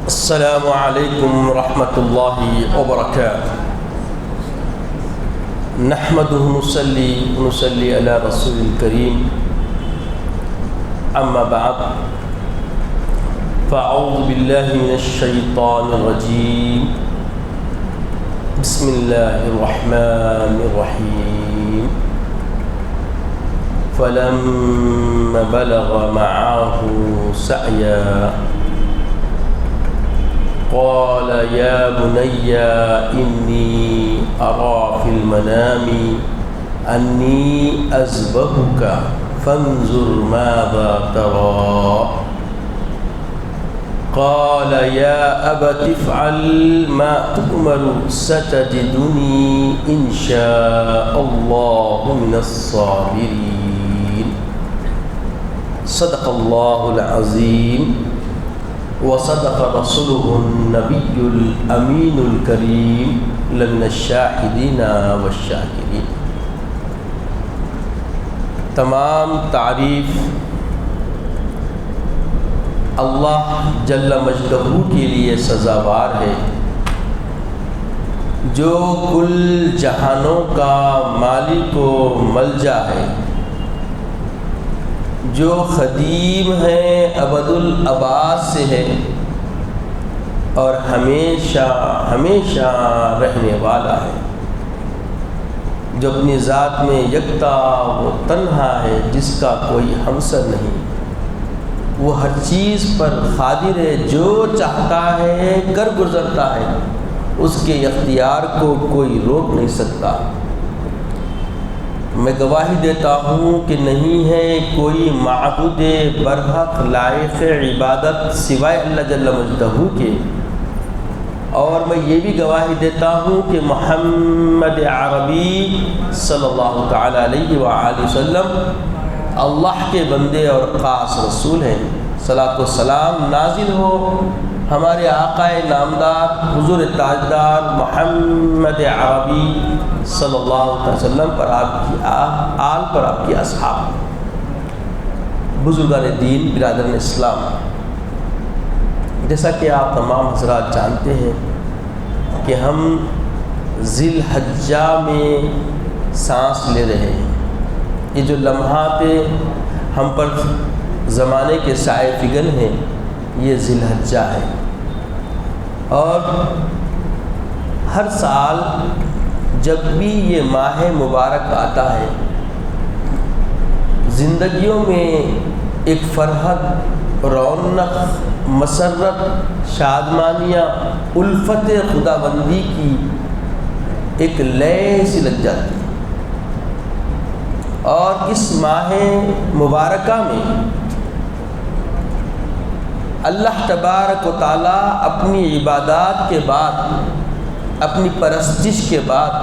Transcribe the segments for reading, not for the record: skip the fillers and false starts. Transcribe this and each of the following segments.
السلام علیکم ورحمۃ اللہ وبرکاتہ۔ نحمدہ ونصلی علی رسول الکریم، اما بعد فاعوذ باللہ من الشیطان الرجیم، بسم اللہ الرحمن الرحیم۔ فلما بلغ معه سعیا قال يا بني إني أرى في المنام أني أذبحك فانظر ماذا ترى قال يا أبت افعل ما تؤمر ستجدني إن شاء الله من الصابرين۔ صدق الله العظيم وصدق رسوله النبي الأمين الكريم لمن الشاهدين والشاكرين۔ تمام تعریف اللہ جل مجدہ کے لیے سزاوار ہے، جو کل جہانوں کا مالک و ملجا ہے، جو خدیم ہے ابد الآباد سے ہے اور ہمیشہ ہمیشہ رہنے والا ہے، جو اپنی ذات میں یکتا و تنہا ہے، جس کا کوئی ہمسر نہیں، وہ ہر چیز پر قادر ہے، جو چاہتا ہے کر گزرتا ہے، اس کے اختیار کو کوئی روک نہیں سکتا۔ میں گواہی دیتا ہوں کہ نہیں ہے کوئی معبود برحق لائق عبادت سوائے اللہ جل مجدہ کے، اور میں یہ بھی گواہی دیتا ہوں کہ محمد عربی صلی اللہ تعالی علیہ وآلہ وسلم اللہ کے بندے اور خاص رسول ہیں۔ صلاۃ و سلام نازل ہو ہمارے آقا نامدار حضور تاجدار محمد عربی صلی اللہ علیہ وسلم پر، آپ کی آل پر، آپ کی اصحاب، بزرگان دین، برادران اسلام۔ جیسا کہ آپ تمام حضرات جانتے ہیں کہ ہم ذی الحجہ میں سانس لے رہے ہیں۔ یہ جو لمحات ہم پر زمانے کے سائے فگن ہیں، یہ ذی الحجہ ہے، اور ہر سال جب بھی یہ ماہ مبارک آتا ہے، زندگیوں میں ایک فرحت، رونق، مسرت، شادمانیاں، الفت خدا بندی کی ایک لے سی لگ جاتی ہے، اور اس ماہ مبارکہ میں اللہ تبارک و تعالیٰ اپنی عبادات کے بعد، اپنی پرستش کے بعد،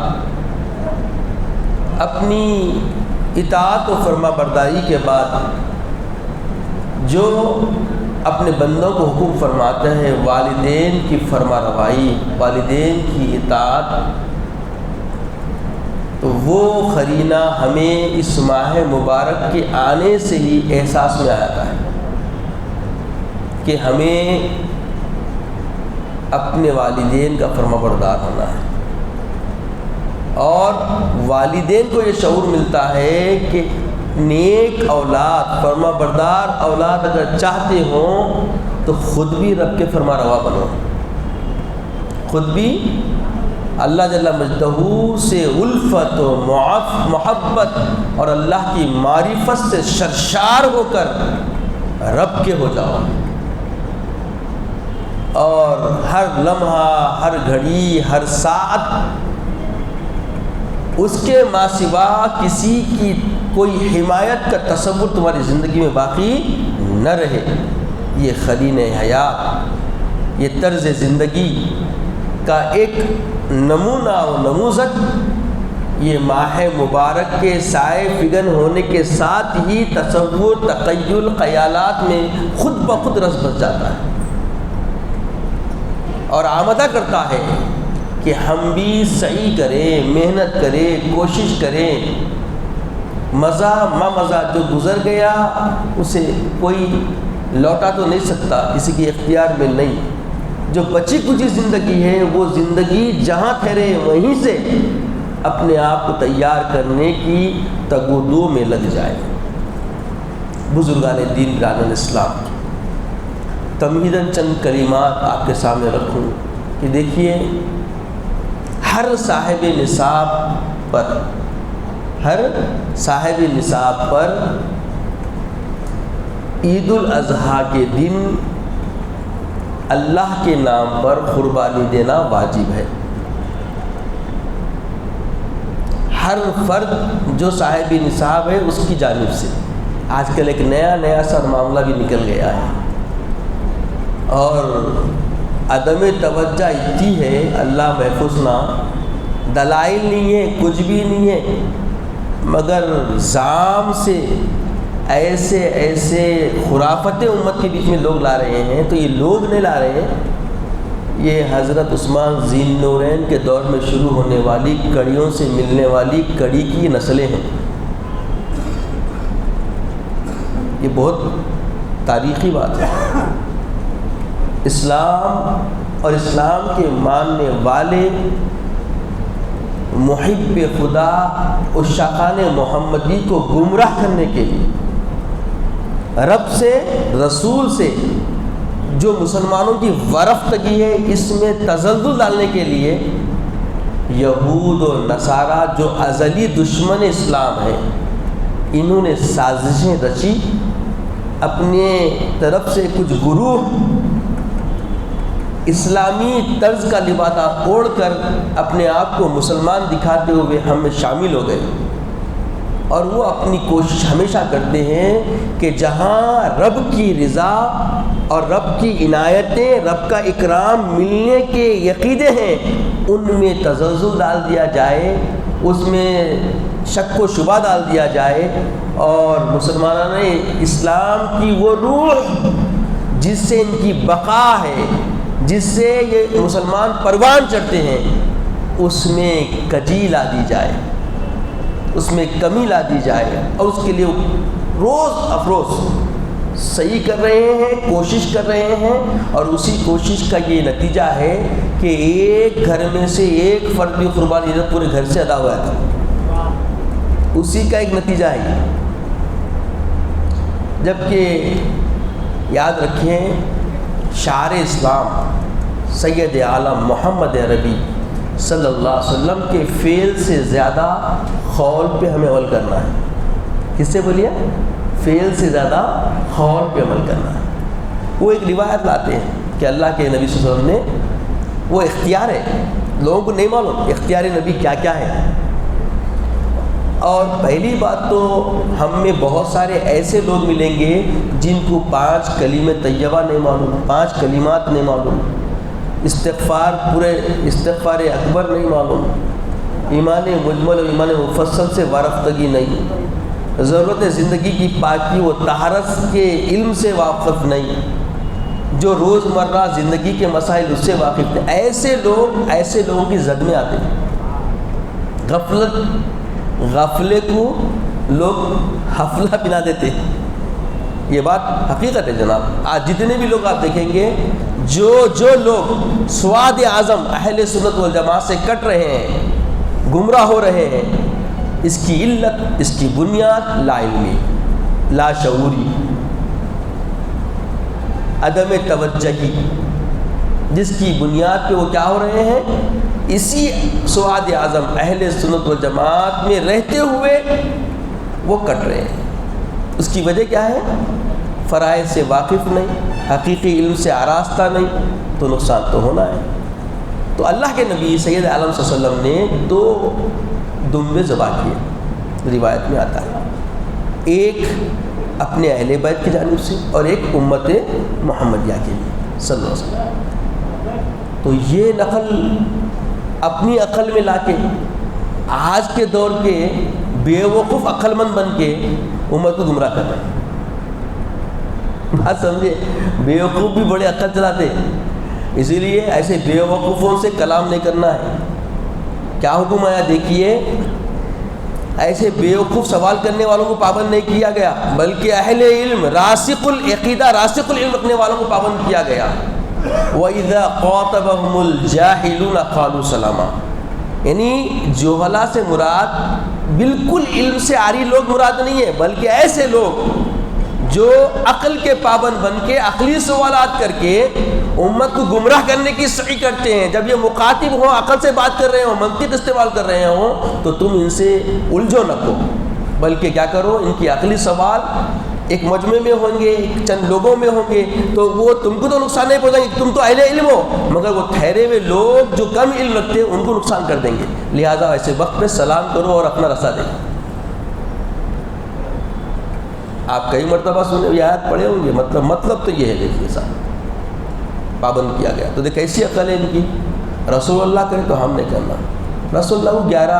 اپنی اطاعت و فرما برداری کے بعد جو اپنے بندوں کو حکم فرماتا ہے، والدین کی فرما روائی، والدین کی اطاعت، تو وہ قرینہ ہمیں اس ماہ مبارک کے آنے سے ہی احساس میں آتا ہے کہ ہمیں اپنے والدین کا فرما بردار ہونا ہے، اور والدین کو یہ شعور ملتا ہے کہ نیک اولاد، فرما بردار اولاد اگر چاہتے ہوں تو خود بھی رب کے فرما روا بنو، خود بھی اللہ جل مجدہ سے الفت و محبت اور اللہ کی معرفت سے سرشار ہو کر رب کے ہو جاؤ، اور ہر لمحہ، ہر گھڑی، ہر ساعت اس کے ما سوا کسی کی کوئی حمایت کا تصور تمہاری زندگی میں باقی نہ رہے۔ یہ قرین حیات، یہ طرز زندگی کا ایک نمونہ و نموذج یہ ماہ مبارک کے سائے فگن ہونے کے ساتھ ہی تصور، تخیل، خیالات میں خود بخود رس بس جاتا ہے اور آمدہ کرتا ہے کہ ہم بھی سعی کریں، محنت کریں، کوشش کریں۔ مزہ مزہ جو گزر گیا اسے کوئی لوٹا تو نہیں سکتا، کسی کے اختیار میں نہیں، جو بچی کچی زندگی ہے وہ زندگی جہاں ٹھہرے وہیں سے اپنے آپ کو تیار کرنے کی تگ و دو میں لگ جائے۔ بزرگان دین برادران اسلام، تمہیداً چند کلمات آپ کے سامنے رکھوں کہ دیکھیے، ہر صاحب نصاب پر عید الاضحیٰ کے دن اللہ کے نام پر قربانی دینا واجب ہے۔ ہر فرد جو صاحب نصاب ہے اس کی جانب سے۔ آج کل ایک نیا سا معاملہ بھی نکل گیا ہے، اور عدم توجہ اتنی ہے، اللہ محفوظ نہ، دلائل نہیں ہے، کچھ بھی نہیں ہے، مگر زام سے ایسے خرافتیں امت کے بیچ میں لوگ لا رہے ہیں۔ تو یہ لوگ نہیں لا رہے ہیں، یہ حضرت عثمان ذی النورین کے دور میں شروع ہونے والی کڑیوں سے ملنے والی کڑی کی نسلیں ہیں۔ یہ بہت تاریخی بات ہے۔ اسلام اور اسلام کے ماننے والے محب خدا عشاقان محمدی کو گمراہ کرنے کے لیے، رب سے رسول سے جو مسلمانوں کی ورفتگی ہے اس میں تزلزل ڈالنے کے لیے، یہود و نصارہ جو ازلی دشمن اسلام ہیں، انہوں نے سازشیں رچی، اپنے طرف سے کچھ گروہ اسلامی طرز کا لبادہ اوڑھ کر اپنے آپ کو مسلمان دکھاتے ہوئے ہم میں شامل ہو گئے، اور وہ اپنی کوشش ہمیشہ کرتے ہیں کہ جہاں رب کی رضا اور رب کی عنایتیں، رب کا اکرام ملنے کے یقینے ہیں، ان میں تزلزل ڈال دیا جائے، اس میں شک و شبہ ڈال دیا جائے، اور مسلمانوں نے اسلام کی وہ روح جس سے ان کی بقا ہے، جس سے یہ مسلمان پروان چڑھتے ہیں، اس میں کجی لا دی جائے، اس میں کمی لا دی جائے، اور اس کے لیے روز افروز صحیح کر رہے ہیں، کوشش کر رہے ہیں، اور اسی کوشش کا یہ نتیجہ ہے کہ ایک گھر میں سے ایک فرد بھی قربانی عید پورے گھر سے ادا ہوا تھا، اسی کا ایک نتیجہ ہے۔ جبکہ یاد رکھیں، شعار اسلام سید عالم محمد عربی صلی اللہ علیہ وسلم کے فعل سے زیادہ قول پہ ہمیں عمل کرنا ہے۔ کس سے بولیے؟ فعل سے زیادہ قول پہ عمل کرنا ہے۔ وہ ایک روایت لاتے ہیں کہ اللہ کے نبی صلی اللہ علیہ وسلم نے، وہ اختیار ہے، لوگوں کو نہیں معلوم اختیار نبی کیا کیا ہے۔ اور پہلی بات تو ہم میں بہت سارے ایسے لوگ ملیں گے جن کو 5 کلمہ طیبہ نہیں معلوم، 5 کلمات نہیں معلوم، استغفار اکبر نہیں معلوم، ایمان مجمل اور ایمان مفصل سے وارفتگی نہیں، ضرورت زندگی کی پاکی و طہارت کے علم سے واقف نہیں، جو روز مرہ زندگی کے مسائل اس سے واقف نہیں۔ ایسے لوگوں کی زد میں آتے ہیں۔ غفلے کو لوگ حفلہ بنا دیتے ہیں، یہ بات حقیقت ہے جناب۔ آج جتنے بھی لوگ آپ دیکھیں گے، جو لوگ سواد اعظم اہل سنت والجماعت سے کٹ رہے ہیں، گمراہ ہو رہے ہیں، اس کی علت، اس کی بنیاد لا علمی، لا شعوری، عدم توجہی، جس کی بنیاد پہ وہ کیا ہو رہے ہیں، اسی سواد اعظم اہل سنت والجماعت میں رہتے ہوئے وہ کٹ رہے ہیں۔ اس کی وجہ کیا ہے؟ فرائض سے واقف نہیں، حقیقی علم سے آراستہ نہیں، تو نقصان تو ہونا ہے۔ تو اللہ کے نبی سید عالم صلی اللہ علیہ وسلم نے 2 دمبے ذبح کیے، روایت میں آتا ہے، ایک اپنے اہل بیت کی جانب سے اور ایک امت محمدیہ کے لیے صلی اللہ علیہ وسلم۔ تو یہ نقل اپنی عقل میں لا کے آج کے دور کے بیوقوف عقل مند بن کے امت کو گمراہ کر رہے ہیں۔ بات سمجھے؟ بیوقوف بھی بڑے عقل چلاتے، اسی لیے ایسے بیوقوفوں سے کلام نہیں کرنا ہے۔ کیا حکم آیا دیکھیے، ایسے بیوقوف سوال کرنے والوں کو پابند نہیں کیا گیا، بلکہ اہل علم، راسخ العقیدہ، راسخ العلم رکھنے والوں کو پابند کیا گیا۔ وَإِذَا خَاطَبَهُمُ الْجَاهِلُونَ قَالُوا سَلَامًا، یعنی جہلا سے مراد بالکل علم سے عاری لوگ مراد نہیں ہے، بلکہ ایسے لوگ جو عقل کے پابند بن کے عقلی سوالات کر کے امت کو گمراہ کرنے کی سعی کرتے ہیں. جب یہ مخاطب ہوں، عقل سے بات کر رہے ہوں، منطق استعمال کر رہے ہوں، تو تم ان سے الجھو نہ کو، بلکہ کیا کرو، ان کی عقلی سوال ایک مجمع میں ہوں گے، چند لوگوں میں ہوں گے، تو وہ تم کو تو نقصان نہیں پہنچائیں گے، تم تو اہل علم ہو، مگر وہ ٹھہرے ہوئے لوگ جو کم علم رکھتے ہیں ان کو نقصان کر دیں گے. لہٰذا ایسے وقت پہ سلام کرو اور اپنا رسا دیں. آپ کئی مرتبہ سنے یہ آیت پڑھے ہوں گے، مطلب تو یہ ہے. دیکھیے صاحب، پابند کیا گیا تو دیکھ کیسی عقل ہے ان کی. رسول اللہ کرے تو ہم نے کرنا. رسول اللہ وہ 11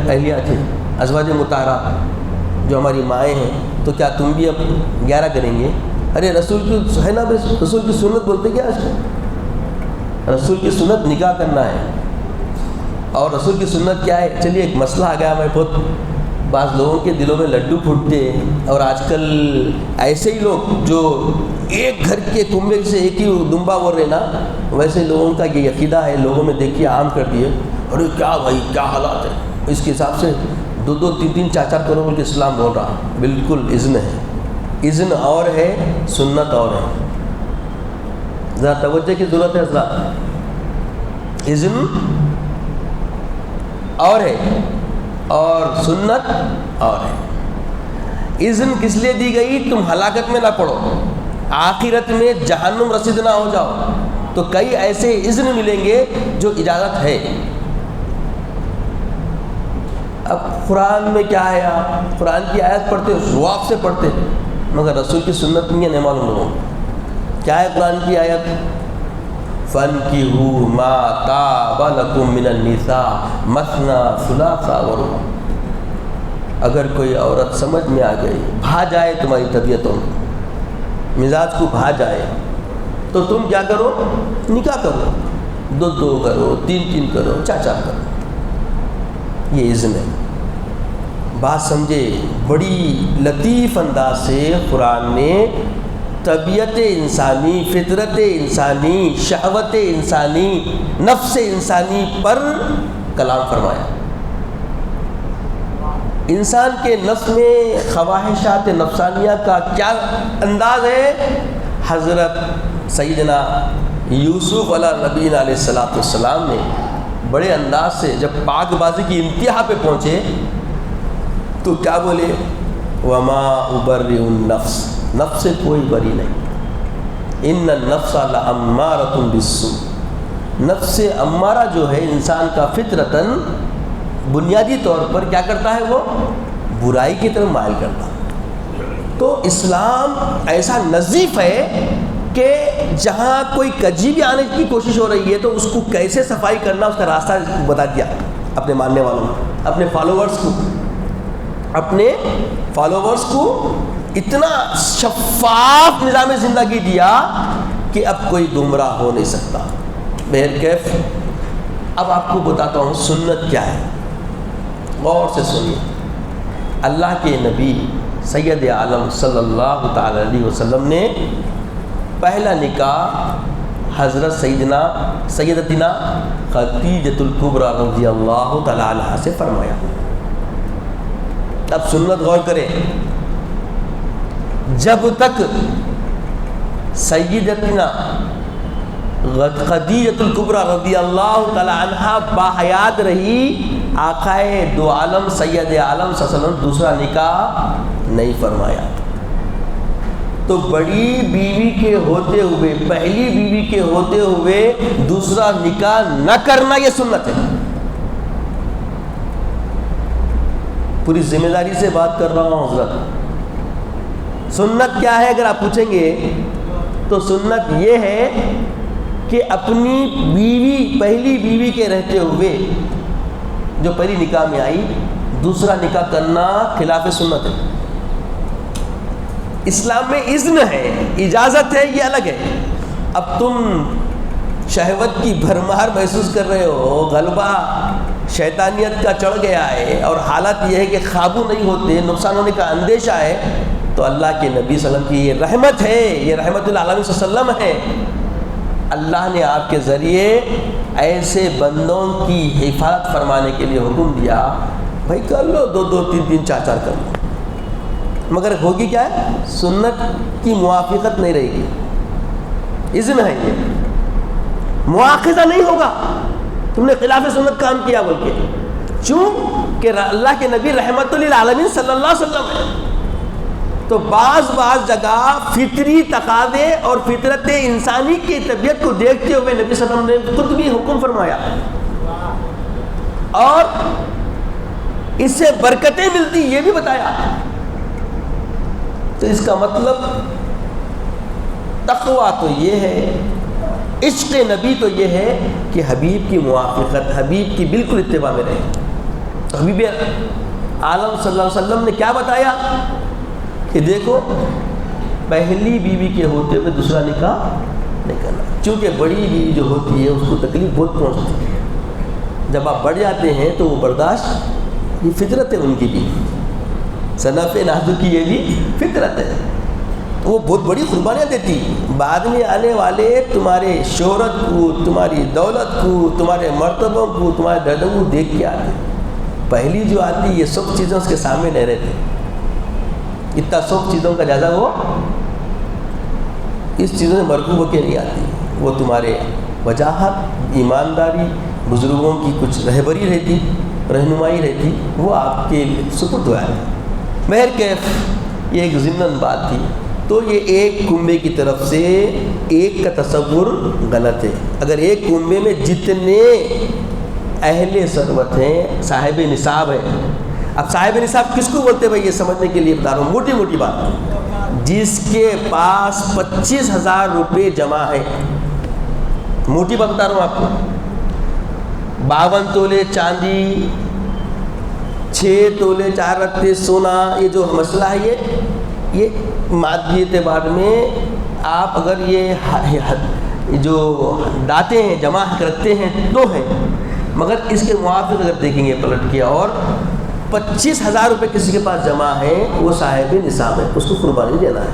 اہلیہ تھے، ازواج مطہرہ جو ہماری مائیں ہیں، تو کیا تم بھی اب 11 کریں گے؟ ارے رسول کی ہے نا، رسول کی سنت بولتے کیا اس کو؟ رسول کی سنت نکاح کرنا ہے. اور رسول کی سنت کیا ہے؟ چلیے ایک مسئلہ آ گیا، میں بہت بعض لوگوں کے دلوں میں لڈو پھوٹتے ہیں، اور آج کل ایسے ہی لوگ جو ایک گھر کے کنبے سے ایک ہی دمبا بول رہے نا، ویسے لوگوں کا یہ عقیدہ ہے، لوگوں میں دیکھیے عام کر دیے. ارے کیا بھائی، کیا حالات ہے، اس کے حساب سے 2 3 4 کروڑ بول کے اسلام بول رہا. بالکل اذن ہے، اذن اور ہے، سنت اور ہے. ذرا توجہ کی ضرورت ہے حضرات. اذن اور ہے اور سنت اور ہے. اذن کس لیے دی گئی؟ تم ہلاکت میں نہ پڑو، آخرت میں جہنم رسید نہ ہو جاؤ. تو کئی ایسے اذن ملیں گے جو اجازت ہے. اب قرآن میں کیا ہے، آپ قرآن کی آیت پڑھتے ثواب سے پڑھتے، مگر رسول کی سنت نہیں ہے، نہیں معلوم لوگوں کیا ہے قرآن کی آیت. فَانْكِحُوا مَا طَابَ لَكُم مِّنَ النِّسَاءِ مَثْنَىٰ ثُلَاثَ وَرُبَاعَ. اگر کوئی عورت سمجھ میں آ گئی، بھا جائے تمہاری طبیعتوں میں، مزاج کو بھا جائے، تو تم کیا کرو؟ نکاح کرو. 2 کرو، 3 کرو، 4 کرو. یہ اذن ہے. بات سمجھے، بڑی لطیف انداز سے قرآن نے طبیعت انسانی، فطرت انسانی، شہوت انسانی، نفس انسانی پر کلام فرمایا. انسان کے نفس میں خواہشات نفسانیہ کا کیا انداز ہے؟ حضرت سیدنا یوسف علیہ نبینا علیہ السلام نے بڑے انداز سے جب پاک بازی کی انتہا پہ پہنچے تو کیا بولے؟ وما ابرئ النفس، نفس سے کوئی بری نہیں، ان النفس لامارۃ بالسوء. نفس امارہ جو ہے انسان کا فطرتاً بنیادی طور پر کیا کرتا ہے؟ وہ برائی کی طرف مائل کرتا. تو اسلام ایسا نظیف ہے کہ جہاں کوئی کجی بھی آنے کی کوشش ہو رہی ہے تو اس کو کیسے صفائی کرنا، اس کا راستہ بتا دیا اپنے ماننے والوں کو، اپنے فالوورز کو اتنا شفاف نظام زندگی دیا کہ اب کوئی گمراہ ہو نہیں سکتا. بہرکیف اب آپ کو بتاتا ہوں سنت کیا ہے. غور سے سنیے. اللہ کے نبی سید عالم صلی اللہ تعالی علیہ وسلم نے پہلا نکاح حضرت سیدتنا خدیجۃ الکبریٰ رضی اللہ تعالی عنہا سے فرمایا. اب سنت غور کریں. جب تک سیدتنا خدیجۃ الکبریٰ رضی اللہ تعالی عنہا باحیات رہی، آقائے دو عالم سید عالم صلی اللہ علیہ وسلم دوسرا نکاح نہیں فرمایا. تو بڑی بیوی کے ہوتے ہوئے، پہلی بیوی کے ہوتے ہوئے دوسرا نکاح نہ کرنا یہ سنت ہے. پوری ذمہ داری سے بات کر رہا ہوں حضرت. سنت کیا ہے اگر آپ پوچھیں گے تو سنت یہ ہے کہ اپنی بیوی، پہلی بیوی کے رہتے ہوئے جو پہلی نکاح میں آئی، دوسرا نکاح کرنا خلاف سنت ہے. اسلام میں اذن ہے، اجازت ہے، یہ الگ ہے. اب تم شہوت کی بھرمار محسوس کر رہے ہو، غلبہ شیطانیت کا چڑھ گیا ہے اور حالت یہ ہے کہ قابو نہیں ہوتے، نقصان ہونے کا اندیشہ ہے، تو اللہ کے نبی صلی اللہ علیہ وسلم کی یہ رحمت ہے، یہ رحمت العالمین صلی اللہ علیہ وسلم ہے اللہ نے آپ کے ذریعے ایسے بندوں کی حفاظت فرمانے کے لیے حکم دیا، بھائی کر لو، 2 3 3 4 4 کر لو، مگر ہوگی کیا ہے؟ سنت کی موافقت نہیں رہے گی، اذن ہے، یہ مواخذہ نہیں ہوگا تم نے خلاف سنت کام کیا بول کے، کیوں کہ اللہ کے نبی رحمت للعالمین صلی اللہ علیہ وسلم ہے۔ تو بعض جگہ فطری تقاضے اور فطرت انسانی کی طبیعت کو دیکھتے ہوئے نبی صلی اللہ علیہ وسلم نے خود بھی حکم فرمایا، اور اس سے برکتیں ملتی یہ بھی بتایا۔ تو اس کا مطلب تقویٰ تو یہ ہے، عشق نبی تو یہ ہے کہ حبیب کی موافقت، حبیب کی بالکل اتباع میں رہے۔ تو حبیب عالم صلی اللہ علیہ وسلم نے کیا بتایا کہ دیکھو پہلی بیوی کے ہوتے ہوئے دوسرا نکاح نہیں کرنا، چونکہ بڑی بیوی جو ہوتی ہے اس کو تکلیف بہت پہنچتی ہے، جب آپ بڑھ جاتے ہیں تو وہ برداشت، یہ فطرت ہے ان کی بھی، صنف نازک کی یہ بھی فطرت ہے، وہ بہت بڑی قربانیاں دیتی، بعد میں آنے والے تمہارے شہرت کو، تمہاری دولت کو، تمہارے مرتبوں کو، تمہارے دردوں کو دیکھ کے آتے، پہلی جو آتی یہ سب چیزیں اس کے سامنے نہیں رہتی، اتنا سب چیزوں کا جائزہ وہ اس چیزوں سے مرغوب ہو کے نہیں آتی، وہ تمہارے وجاہت، ایمانداری، بزرگوں کی کچھ رہبری رہتی، رہنمائی رہتی، وہ آپ کے سپرد ہوا ہے۔ بہرکیف یہ ایک ضمن بات تھی۔ تو یہ ایک کنبے کی طرف سے ایک کا تصور غلط ہے، اگر ایک کنبے میں جتنے اہل ثروت ہیں، صاحب نصاب ہیں، اب صاحب نصاب کس کو بولتے ہیں بھائی، یہ سمجھنے کے لیے بتا رہا ہوں، موٹی موٹی بات، جس کے پاس 25,000 روپے جمع ہے، موٹی بات بتا رہا ہوں آپ کو، 52 تولے چاندی، 6 تولے 4 رتے سونا، یہ جو مسئلہ ہے یہ مادی اعتبار میں آپ اگر یہ جو داتے ہیں جمع رکھتے ہیں تو ہیں، مگر اس کے موافق اگر دیکھیں گے پلٹ کے، اور 25,000 روپے کسی کے پاس جمع ہے، وہ صاحب نصاب ہے، اس کو قربانی دینا ہے۔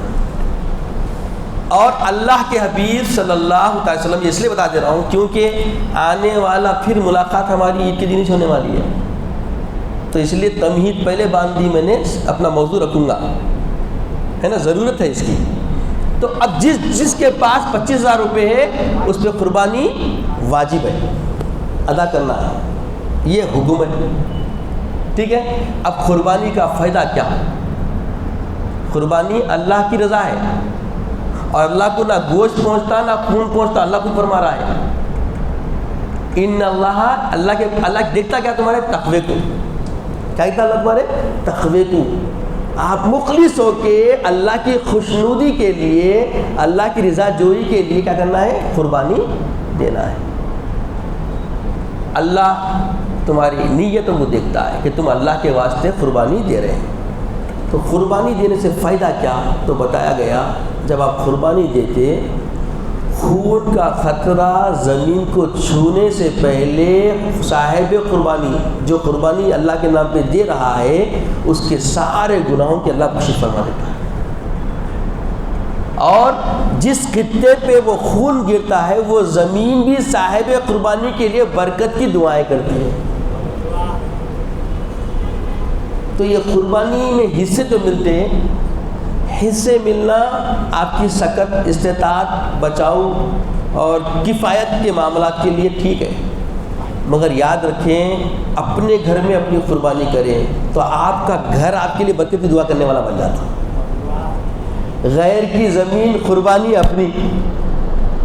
اور اللہ کے حبیب صلی اللہ علیہ وسلم، اس لیے بتا دے رہا ہوں کیونکہ آنے والا پھر ملاقات ہماری عید کے دن ہی ہونے والی ہے، تو اس لیے تمہید پہلے باندھ دی میں نے، اپنا موضوع رکھوں گا، ہے نا، ضرورت ہے اس کی۔ تو اب جس کے پاس 25,000 روپے ہے اس پہ قربانی واجب ہے، ادا کرنا ہے، یہ حکم ہے، ٹھیک ہے۔ اب قربانی کا فائدہ کیا؟ قربانی اللہ کی رضا ہے، اور اللہ کو نہ گوشت پہنچتا نہ خون پہنچتا، اللہ کو فرما رہا ہے، ان اللہ دیکھتا کیا تمہارے تقوی کو، کیا دیکھتا اللہ تمہارے تقوی کو، آپ مخلص ہو کے اللہ کی خوشنودی کے لیے، اللہ کی رضا جوئی کے لیے کیا کرنا ہے؟ قربانی دینا ہے۔ اللہ تمہاری نیتوں کو دیکھتا ہے کہ تم اللہ کے واسطے قربانی دے رہے ہیں۔ تو قربانی دینے سے فائدہ کیا؟ تو بتایا گیا جب آپ قربانی دیتے، خون کا خطرہ زمین کو چھونے سے پہلے صاحب قربانی، جو قربانی اللہ کے نام پہ دے رہا ہے، اس کے سارے گناہوں کے اللہ بخشش فرما دیتا ہے، اور جس خطے پہ وہ خون گرتا ہے وہ زمین بھی صاحب قربانی کے لیے برکت کی دعائیں کرتی ہے۔ تو یہ قربانی میں حصے تو ملتے ہیں، حصے ملنا آپ کی سکت، استطاعت، بچاؤ اور کفایت کے معاملات کے لیے ٹھیک ہے، مگر یاد رکھیں اپنے گھر میں اپنی قربانی کریں تو آپ کا گھر آپ کے لیے برکت کی دعا کرنے والا بن جاتا ہے۔ غیر کی زمین قربانی اپنی،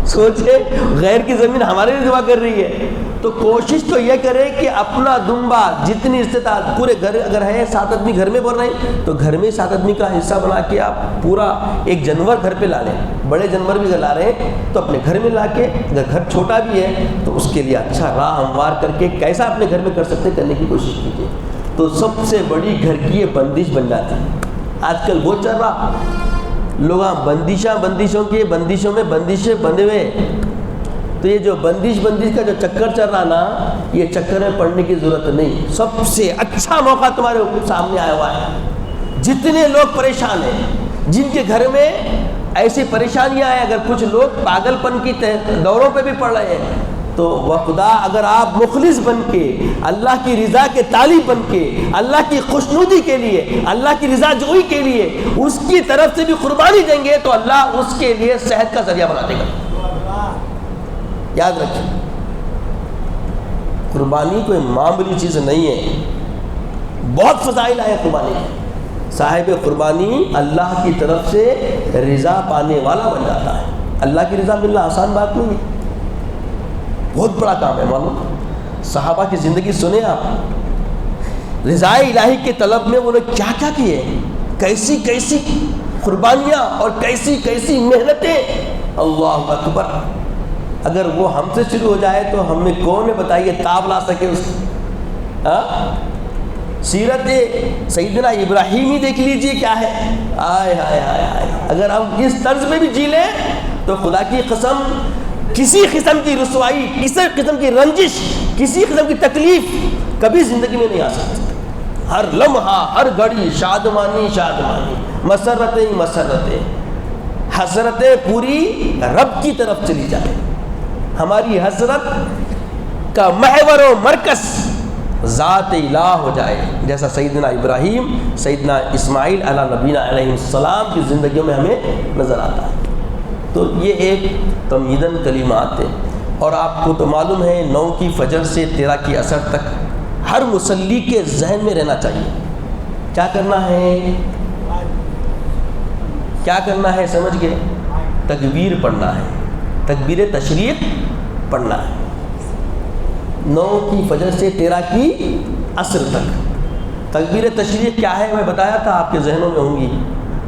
سوچے غیر کی زمین ہمارے لیے دعا کر رہی ہے، تو کوشش تو یہ کرے کہ اپنا دنبا جتنی استطاعت، پورے گھر اگر ہے 7 آدمی گھر میں بن رہے ہیں تو گھر میں 7 آدمی کا حصہ بنا کے آپ پورا ایک جانور گھر پہ لا لیں، بڑے جانور بھی اگر لا رہے ہیں تو اپنے گھر میں لا کے، اگر گھر چھوٹا بھی ہے تو اس کے لیے اچھا راہ ہموار کر کے کیسا اپنے گھر میں کر سکتے کرنے کی کوشش کیجیے، تو سب سے بڑی گھر کی یہ بندش بن جاتی ہے۔ آج کل وہ چل رہا، لوگ بندشوں میں بندشیں بندھے ہوئے، تو یہ جو بندش کا جو چکر چل رہا نا، یہ چکر میں پڑنے کی ضرورت نہیں، سب سے اچھا موقع تمہارے سامنے آیا ہوا ہے۔ جتنے لوگ پریشان ہیں، جن کے گھر میں ایسی پریشانیاں ہیں، اگر کچھ لوگ پاگل پن کی دوروں پہ بھی پڑ رہے ہیں، تو وہ خدا اگر آپ مخلص بن کے اللہ کی رضا کے طالب بن کے اللہ کی خوشنودی کے لیے، اللہ کی رضا جوئی کے لیے اس کی طرف سے بھی قربانی دیں گے تو اللہ اس کے لیے صحت کا ذریعہ بنا دے گا۔ یاد رکھیں، قربانی کوئی معمولی چیز نہیں ہے، بہت فضائل ہیں قربانی کے۔ صاحب قربانی اللہ کی طرف سے رضا پانے والا بن جاتا ہے۔ اللہ کی رضا ملنا آسان بات نہیں ہے، بہت بڑا کام ہے۔ معلوم صحابہ کی زندگی سنیں آپ، رضا الہی کے طلب میں وہ لوگ کیا کیا کیے، کیسی کیسی قربانیاں اور کیسی کیسی محنتیں، اللہ اکبر۔ اگر وہ ہم سے شروع ہو جائے تو ہم میں کون ہے بتائیے تاب لا سکے اس کی؟ سیرت سیدنا ابراہیم ہی دیکھ لیجئے کیا ہے، آئے ہائے ہائے ہائے۔ اگر ہم اس طرز میں بھی جی لیں تو خدا کی قسم کسی قسم کی رسوائی، کسی قسم کی رنجش، کسی قسم کی تکلیف کبھی زندگی میں نہیں آ سکتی۔ ہر لمحہ ہر گھڑی شادمانی شادمانی، مسرتیں مسرتیں، حسرتیں پوری رب کی طرف چلی جائے۔ ہماری حسرت کا محور و مرکز ذات الہ ہو جائے، جیسا سیدنا ابراہیم، سیدنا اسماعیل علیہ نبینا علیہ السلام کی زندگیوں میں ہمیں نظر آتا ہے۔ تو یہ ایک تمہیدن کلمات ہے، اور آپ کو تو معلوم ہے 9 کی فجر سے 13 کی عصر تک ہر مصلی کے ذہن میں رہنا چاہیے کیا کرنا ہے، کیا کرنا ہے، سمجھ گئے؟ تکبیر پڑھنا ہے، تکبیر تشریق پڑھنا ہے 9 کی فجر سے 13 کی عصر تک۔ تکبیر تشریق کیا ہے میں بتایا تھا، آپ کے ذہنوں میں ہوں گی۔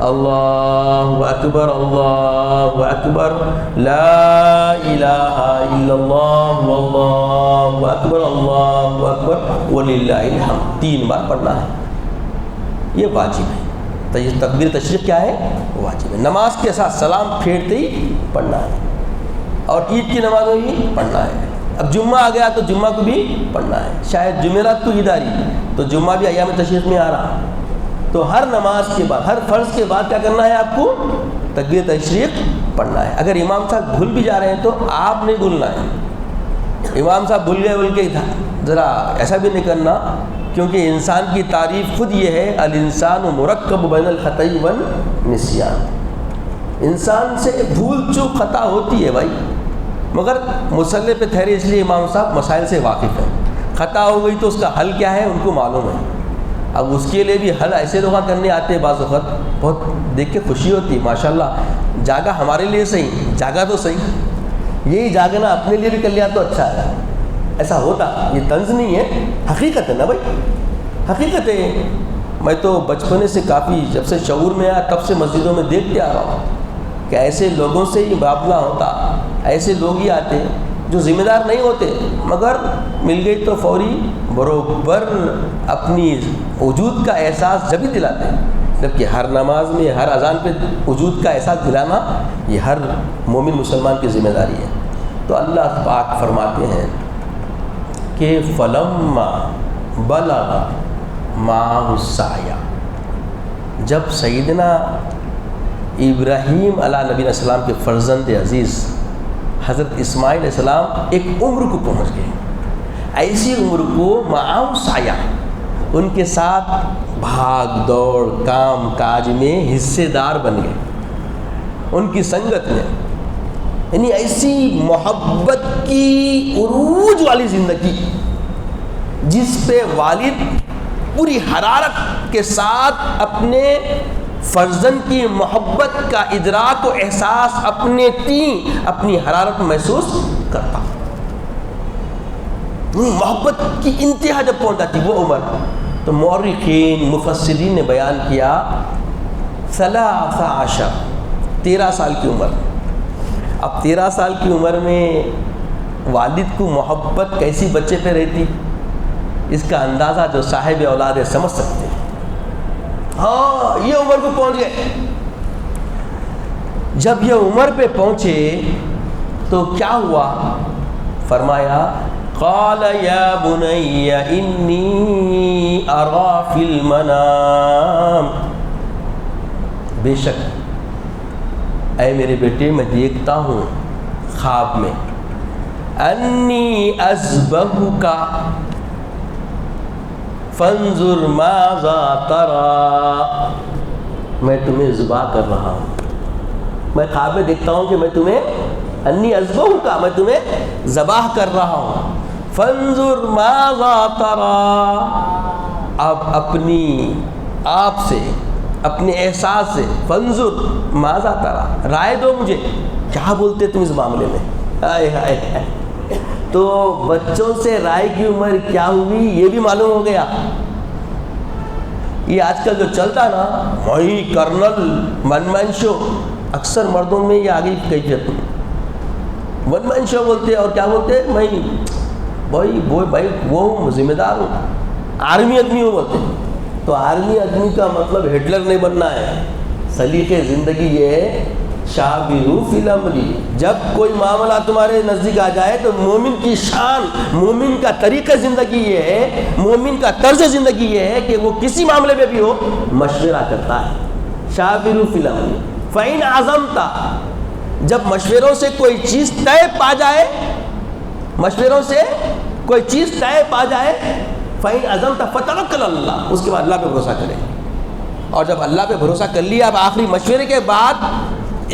اللہ اکبر اللہ اکبر لا الہ الا اللہ واللہ اکبر اللہ اکبر وللہ الحمد، 3 بار پڑھنا ہے، یہ واجب ہے۔ تکبیر تشریق کیا ہے؟ واجب ہے، نماز کے ساتھ سلام پھیرتے ہی پڑھنا ہے، اور عید کی نماز میں بھی پڑھنا ہے۔ اب جمعہ آ گیا تو جمعہ کو بھی پڑھنا ہے، شاید جمعرات کو عید آ رہی تو جمعہ بھی ایام تشریق میں آ رہا، تو ہر نماز کے بعد، ہر فرض کے بعد کیا کرنا ہے آپ کو؟ تکبیر تشریق پڑھنا ہے۔ اگر امام صاحب بھول بھی جا رہے ہیں تو آپ نہیں بھولنا ہے، امام صاحب بھول گئے بول کے ذرا ایسا بھی نہیں کرنا، کیونکہ انسان کی تعریف خود یہ ہے، الانسان مرکب بین الخطأ والنسیان، انسان سے بھول چوک خطا ہوتی ہے بھائی، مگر مصلی پہ ٹھہرے اس لیے امام صاحب مسائل سے واقف ہیں، خطا ہو گئی تو اس کا حل کیا ہے ان کو معلوم ہے۔ اب اس کے لیے بھی حل ایسے لوگ کرنے آتے ہیں، بعض وقت بہت دیکھ کے خوشی ہوتی ہے، ماشاءاللہ جاگا ہمارے لیے صحیح، جاگا تو صحیح، یہی جاگنا اپنے لیے بھی کر لیا تو اچھا ہے، ایسا ہوتا، یہ طنز نہیں ہے، حقیقت ہے نا بھائی، حقیقت ہے۔ میں تو بچپنے سے کافی جب سے شعور میں آیا تب سے مسجدوں میں دیکھتے آ رہا ہوں کہ ایسے لوگوں سے ہی مقابلہ ہوتا، ایسے لوگ ہی آتے جو ذمہ دار نہیں ہوتے، مگر مل گئی تو فوری بروبر اپنی وجود کا احساس جب ہی دلاتے ہیں، جبکہ ہر نماز میں ہر اذان پہ وجود کا احساس دلانا یہ ہر مومن مسلمان کی ذمہ داری ہے۔ تو اللہ پاک فرماتے ہیں کہ فلما بلغ معه السعی، جب سیدنا ابراہیم علیہ نبی السلام کے فرزند عزیز حضرت اسماعیل علیہ السلام ایک عمر کو پہنچ گئے، ایسی عمر کو معه السعی، ان کے ساتھ بھاگ دوڑ کام کاج میں حصے دار بن گئے، ان کی سنگت میں، یعنی ایسی محبت کی عروج والی زندگی جس پہ والد پوری حرارت کے ساتھ اپنے فرزند کی محبت کا ادراک و احساس اپنی حرارت محسوس کرتا، محبت کی انتہا جب پہنچ جاتی وہ عمر، تو مورخین مفسرین نے بیان کیا 13 سال کی عمر۔ اب 13 سال کی عمر میں والد کو محبت کیسی بچے پہ رہتی، اس کا اندازہ جو صاحب اولاد ہے سمجھ سکتے ہیں۔ ہاں یہ عمر کو پہنچ گئے، جب یہ عمر پہ پہنچے تو کیا ہوا، فرمایا قال یا بنی انی ارا فی المنام، بے شک اے میرے بیٹے میں دیکھتا ہوں خواب میں انی اذبحک فانظر ماذا تری، میں تمہیں ذبح کر رہا ہوں، میں خواب میں دیکھتا ہوں کہ میں تمہیں انی اذبحک، میں تمہیں ذبح کر رہا ہوں، فانظر ماذا تری، اب اپنی آپ سے اپنے احساس سے، فانظر ماذا تری، رائے دو مجھے کیا بولتے تم اس معاملے میں۔ ہائے ہائے ہائے، تو بچوں سے رائے کی عمر کیا ہوئی یہ بھی معلوم ہو گیا۔ یہ آج کل جو چلتا نا وہی کرنل ون مین شو، اکثر مردوں میں یہ آگے کیفیت ون مین شو بولتے اور کیا بولتے میں بھائی وہ ذمہ دار ہوں، آرمی آدمی ہوں بولتے۔ تو آرمی آدمی کا مطلب ہٹلر نہیں بننا ہے، سلیقہ زندگی یہ ہے شابرو فی الامر، جب کوئی معاملہ تمہارے نزدیک آ جائے تو مومن کی شان، مومن کا طریقہ زندگی یہ ہے، مومن کا طرز زندگی یہ ہے کہ وہ کسی معاملے میں بھی ہو مشورہ کرتا ہے، شابرو فی الامر فإن عزمت، جب مشوروں سے کوئی چیز طے پا جائے، مشوروں سے کوئی چیز طے پا جائے، فإن عزمت فتوکل علی اللہ، اس کے بعد اللہ پہ بھروسہ کرے۔ اور جب اللہ پہ بھروسہ کر لیا، اب آخری مشورے کے بعد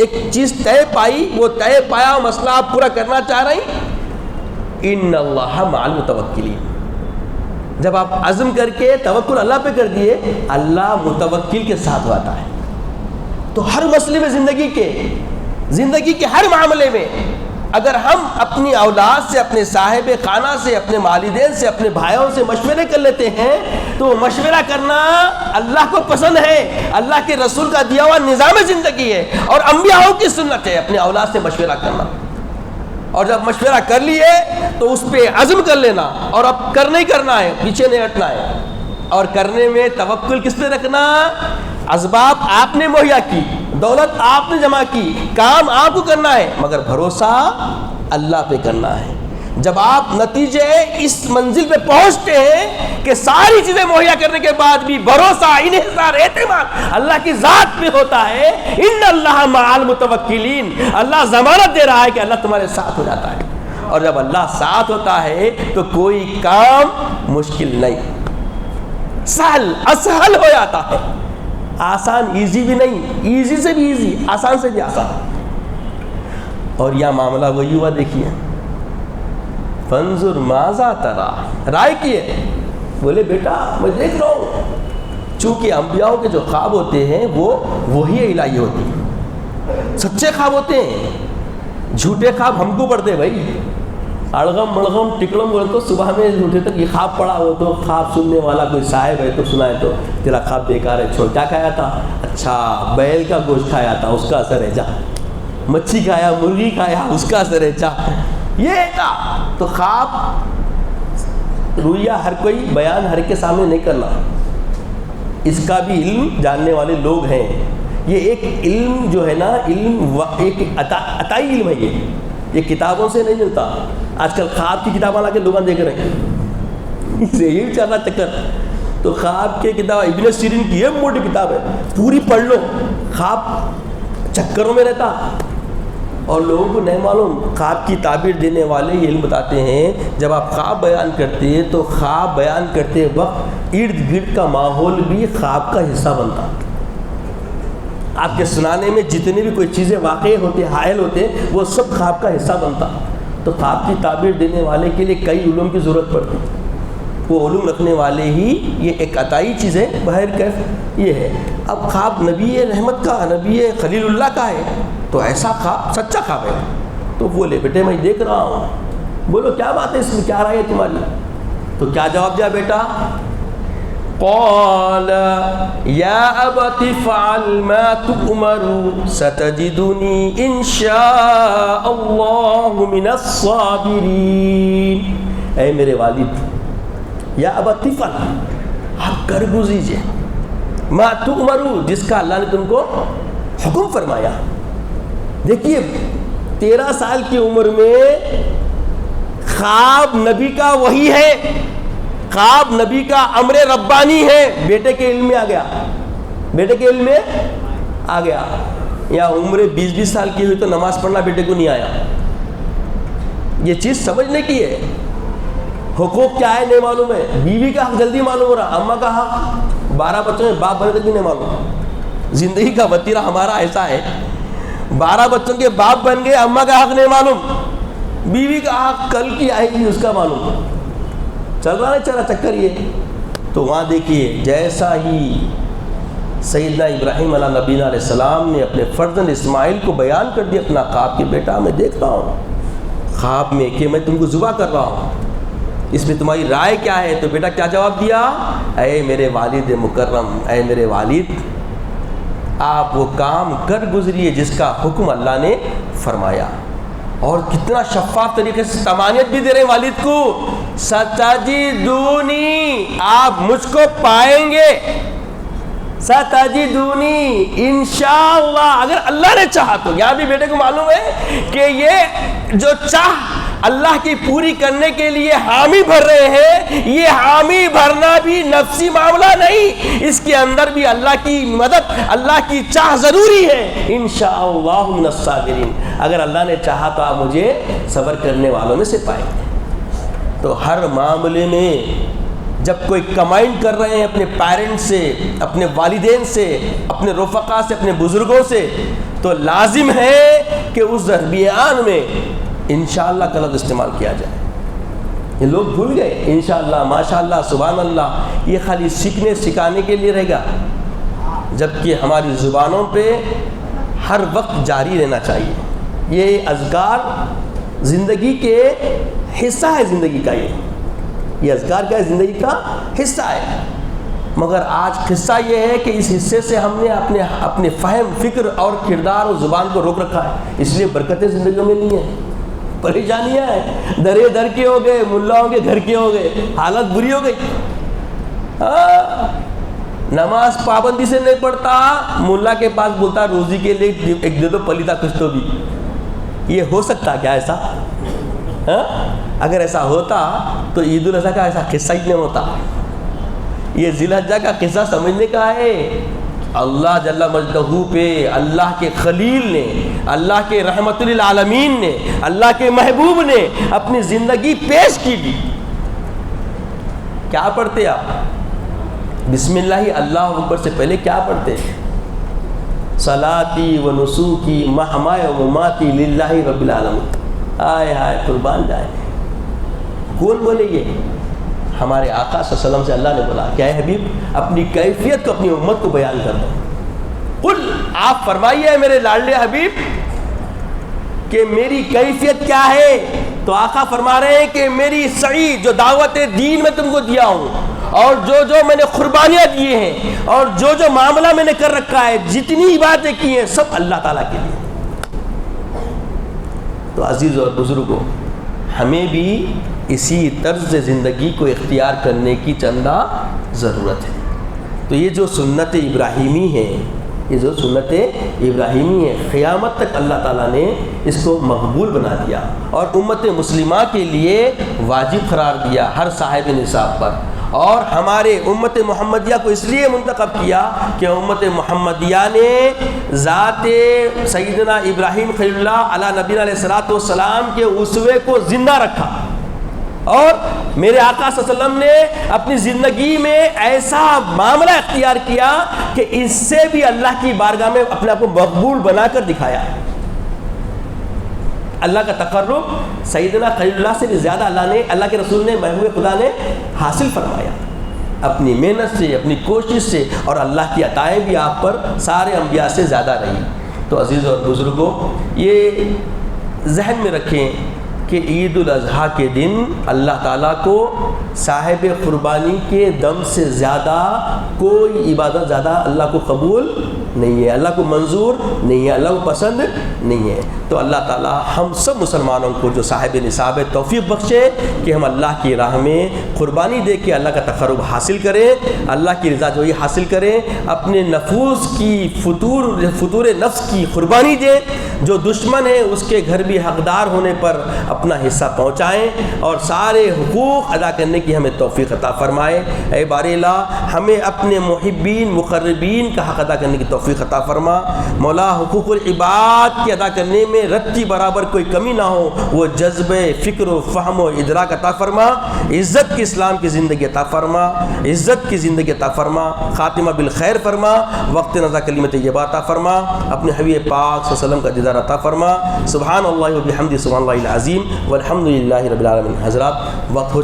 ایک چیز طے پائی، وہ طے پایا مسئلہ آپ پورا کرنا چاہ رہی، ان اللہ مع المتوکلین، جب آپ عزم کر کے توکل اللہ پہ کر دیے، اللہ متوکل کے ساتھ آتا ہے۔ تو ہر مسئلے میں زندگی کے ہر معاملے میں اگر ہم اپنی اولاد سے، اپنے صاحب خانہ سے، اپنے والدین سے، اپنے بھائیوں سے مشورے کر لیتے ہیں تو مشورہ کرنا اللہ کو پسند ہے، اللہ کے رسول کا دیا ہوا نظام زندگی ہے اور انبیاءوں کی سنت ہے اپنے اولاد سے مشورہ کرنا۔ اور جب مشورہ کر لیے تو اس پہ عزم کر لینا، اور اب کرنا ہی کرنا ہے، پیچھے نہیں ہٹنا ہے۔ اور کرنے میں توکل کس پہ رکھنا؟ اسباب آپ نے مہیا کی، دولت آپ نے جمع کی، کام آپ کو کرنا ہے، مگر بھروسہ اللہ پہ کرنا ہے۔ جب آپ نتیجے اس منزل پہ پہنچتے ہیں کہ ساری چیزیں مہیا کرنے کے بعد بھی بھروسہ، انحصار، اعتماد اللہ کی ذات پہ ہوتا ہے، ان اللہ مع المتوکلین، اللہ ضمانت دے رہا ہے کہ اللہ تمہارے ساتھ ہو جاتا ہے۔ اور جب اللہ ساتھ ہوتا ہے تو کوئی کام مشکل نہیں، سہل اسہل ہو جاتا ہے، آسان، ایزی بھی نہیں، ایزی سے بھی ایزی، آسان سے بھی آسان۔ اور یہ معاملہ وہی ہوا، دیکھیے فانظر ماذا تری، رائے کیے، بولے بیٹا میں دیکھ رہا ہوں، چونکہ انبیاءوں کے جو خواب ہوتے ہیں وہ وہی الہی ہوتی ہیں، سچے خواب ہوتے ہیں، جھوٹے خواب ہم کو پڑتے بھائی، اڑغم مڑغم ٹکڑم بولے تو صبح میں اٹھے تک یہ خواب پڑا ہو تو خواب سننے والا کوئی صاحب ہے تو سنائے تو تیرا خواب بیکار ہے، چھوڑ، کیا کھایا تھا؟ اچھا بیل کا گوشت کھایا تھا، اس کا اثر ہے، جا مچھی کھایا، مرغی کھایا، اس کا اثر ہے، جا، یہ تھا۔ تو خواب رویا ہر کوئی بیان ہر کے سامنے نہیں کرنا، اس کا بھی علم جاننے والے لوگ ہیں۔ یہ ایک علم جو ہے نا، علم ایک عطائی علم ہے، یہ کتابوں سے نہیں ملتا۔ آج کل خواب کی کتابیں لا کے لوگ دیکھ رہے ہیں، اسے یہی چل رہا چکر۔ تو خواب کی کتاب ابن سیرین کی یہ موٹی کتاب ہے، پوری پڑھ لو، خواب چکروں میں رہتا اور لوگوں کو نہیں معلوم۔ خواب کی تعبیر دینے والے یہ علم بتاتے ہیں، جب آپ خواب بیان کرتے ہیں تو خواب بیان کرتے وقت ارد گرد کا ماحول بھی خواب کا حصہ بنتا۔ آپ کے سنانے میں جتنے بھی کوئی چیزیں واقع ہوتے، حائل ہوتے، وہ سب خواب کا حصہ بنتا۔ تو خواب کی تعبیر دینے والے کے لیے کئی علوم کی ضرورت پڑتی، وہ علوم رکھنے والے ہی، یہ ایک عطائی چیز ہے، بہر کیف یہ ہے۔ اب خواب نبی رحمت کا، نبی خلیل اللہ کا ہے، تو ایسا خواب سچا خواب ہے، تو بولے بیٹے میں دیکھ رہا ہوں، بولو کیا بات ہے اس میں، کیا رائے ہے تمہاری؟ تو کیا جواب دیا بیٹا؟ قال یا ابت افعل ما تؤمر ستجدنی ان شاء اللہ من الصابرین۔ اے میرے والد، یا ابت افعل، آپ کر گزریجیے، ما تؤمر، جس کا اللہ نے تم کو حکم فرمایا۔ دیکھیے 13 سال کی عمر میں خواب نبی کا وحی ہے، خواب نبی کا امر ربانی ہے، بیٹے کے علم میں آ گیا، بیٹے کے علم میں آ گیا۔ یا عمر 20-20 سال کی ہوئی تو نماز پڑھنا بیٹے کو نہیں آیا. یہ چیز سمجھنے کی ہے. حقوق کیا ہے نہیں معلوم ہے. بیوی کا حق جلدی معلوم ہو رہا, اماں کا حق 12 بچوں میں باپ بنے تک بھی نہیں معلوم. زندگی کا وتیرہ ہمارا ایسا ہے, 12 بچوں کے باپ بن گئے, اماں کا حق نہیں معلوم, بیوی کا حق کل کی آئے گی اس کا معلوم. چل رہا نہیں چل رہا چکر یہ. تو وہاں دیکھیے جیسا ہی سیدنا ابراہیم علیہ نبینا علیہ السلام نے اپنے فرزند اسماعیل کو بیان کر دیا اپنا خواب کہ بیٹا میں دیکھ رہا ہوں خواب میں کہ میں تم کو ذبح کر رہا ہوں, اس میں تمہاری رائے کیا ہے؟ تو بیٹا کیا جواب دیا؟ اے میرے والد مکرم, اے میرے والد, آپ وہ کام کر گزریے جس کا حکم اللہ نے فرمایا. اور کتنا شفاف طریقے سے تمانیت بھی دے رہے ہیں والد کو, ستجدونی, آپ مجھ کو پائیں گے, ستجدونی انشاءاللہ, اگر اللہ نے چاہا تو. یہاں بھی بیٹے کو معلوم ہے کہ یہ جو چاہ اللہ کی پوری کرنے کے لیے حامی بھر رہے ہیں, یہ حامی بھرنا بھی نفسی معاملہ نہیں, اس کے اندر بھی اللہ کی مدد, اللہ کی چاہ ضروری ہے. انشاءاللہ من الصابرین, اگر اللہ نے چاہا تو آپ مجھے صبر کرنے والوں میں سے پائیں گے. تو ہر معاملے میں جب کوئی کمائنڈ کر رہے ہیں اپنے پیرنٹس سے, اپنے والدین سے, اپنے رفقا سے, اپنے بزرگوں سے, تو لازم ہے کہ اس درمیان میں انشاءاللہ کا لفظ استعمال کیا جائے. یہ لوگ بھول گئے انشاءاللہ, ماشاءاللہ, سبحان اللہ, یہ خالی سیکھنے سکھانے کے لیے رہے گا, جبکہ ہماری زبانوں پہ ہر وقت جاری رہنا چاہیے. یہ اذکار زندگی کے حصہ ہے, زندگی کا یہ اذکار کیا ہے؟ زندگی کا حصہ ہے. مگر آج قصہ یہ ہے کہ اس حصے سے ہم نے اپنے فہم, فکر اور کردار اور زبان کو روک رکھا ہے. اس لیے برکتیں زندگیوں میں نہیں ہیں, پریشانیاں ہیں, درے در کے ہو گئے, ملاؤں کے گھر کے ہو گئے, حالت بری ہو گئی. نماز پابندی سے نہیں پڑھتا, ملا کے پاس بولتا روزی کے لیے ایک دے دو پلیتا کچھ تو بھی. یہ ہو سکتا کیا ایسا؟ اگر ایسا ہوتا تو عید الاضحیٰ کا ایسا قصہ ہی نہیں ہوتا. یہ ذی الحجہ کا قصہ سمجھنے کا ہے. اللہ جل مجدہ پہ اللہ کے خلیل نے, اللہ کے رحمت للعالمین نے, اللہ کے محبوب نے اپنی زندگی پیش کی دی. کیا پڑھتے آپ؟ بسم اللہ اللہ اکبر سے پہلے کیا پڑھتے؟ صلاتی و نسوکی محمای و مماتی للہ رب العالمین. آئے ہائے قربان جائے. کون بولے یہ؟ ہمارے آقا صلی اللہ علیہ وسلم سے اللہ نے بولا کہ اے حبیب اپنی کیفیت کو اپنی امت کو بیان کر دو. قل, آپ فرمائیے میرے لاڈلے حبیب کہ میری کیفیت کیا ہے. تو آقا فرما رہے ہیں کہ میری سعی جو دعوت دین میں تم کو دیا ہوں, اور جو میں نے قربانیاں دیے ہیں, اور جو معاملہ میں نے کر رکھا ہے, جتنی باتیں کی ہیں, سب اللہ تعالیٰ کے لیے. تو عزیز اور بزرگوں, ہمیں بھی اسی طرز زندگی کو اختیار کرنے کی چندہ ضرورت ہے. تو یہ جو سنت ابراہیمی ہے, یہ جو سنت ابراہیمی ہے, قیامت تک اللہ تعالیٰ نے اس کو مقبول بنا دیا اور امت مسلمہ کے لیے واجب قرار دیا ہر صاحب نصاب پر. اور ہمارے امت محمدیہ کو اس لیے منتخب کیا کہ امت محمدیہ نے ذات سیدنا ابراہیم خلیل اللہ علیہ نبینا علیہ السلام کے اسوے کو زندہ رکھا, اور میرے آقا صلی اللہ علیہ وسلم نے اپنی زندگی میں ایسا معاملہ اختیار کیا کہ اس سے بھی اللہ کی بارگاہ میں اپنے آپ کو مقبول بنا کر دکھایا. اللہ کا تقرب سیدنا خلیل اللہ سے بھی زیادہ اللہ کے رسول نے, محبوب خدا نے حاصل فرمایا اپنی محنت سے, اپنی کوشش سے, اور اللہ کی عطائیں بھی آپ پر سارے انبیاء سے زیادہ رہی. تو عزیز اور بزرگوں, یہ ذہن میں رکھیں کہ عید الاضحیٰ کے دن اللہ تعالیٰ کو صاحب قربانی کے دم سے زیادہ کوئی عبادت زیادہ اللہ کو قبول نہیں ہے, اللہ کو منظور نہیں ہے, اللہ کو پسند نہیں ہے. تو اللہ تعالیٰ ہم سب مسلمانوں کو جو صاحب نصاب ہے توفیق بخشے کہ ہم اللہ کی راہ میں قربانی دے کے اللہ کا تقرب حاصل کریں, اللہ کی رضا جوئی حاصل کریں, اپنے نفوس کی فطور نفس کی قربانی دیں, جو دشمن ہے اس کے گھر بھی حقدار ہونے پر اپنا حصہ پہنچائیں اور سارے حقوق ادا کرنے کی ہمیں توفیق عطا فرمائے۔ اے باری الہ ہمیں اپنے محبین مقربین کا حق ادا کرنے کی توفیق عطا فرما۔ مولا حقوق العباد کی ادا کرنے میں رتی برابر کوئی کمی نہ ہو، وہ جذبے فکر و فہم و ادراک عطا فرما۔ عزت کی اسلام کی زندگی عطا فرما، عزت کی زندگی عطا فرما، خاتمہ بالخیر فرما، وقت نزا کلمہ طیبہ عطا فرما، اپنے حبیب پاک صلی اللہ علیہ وسلم کا دیدار عطا فرما۔ سبحان اللہ و بحمدہ، سبحان اللہ العظیم، والحمد للہ رب العالمین۔ حضرات وقت ہو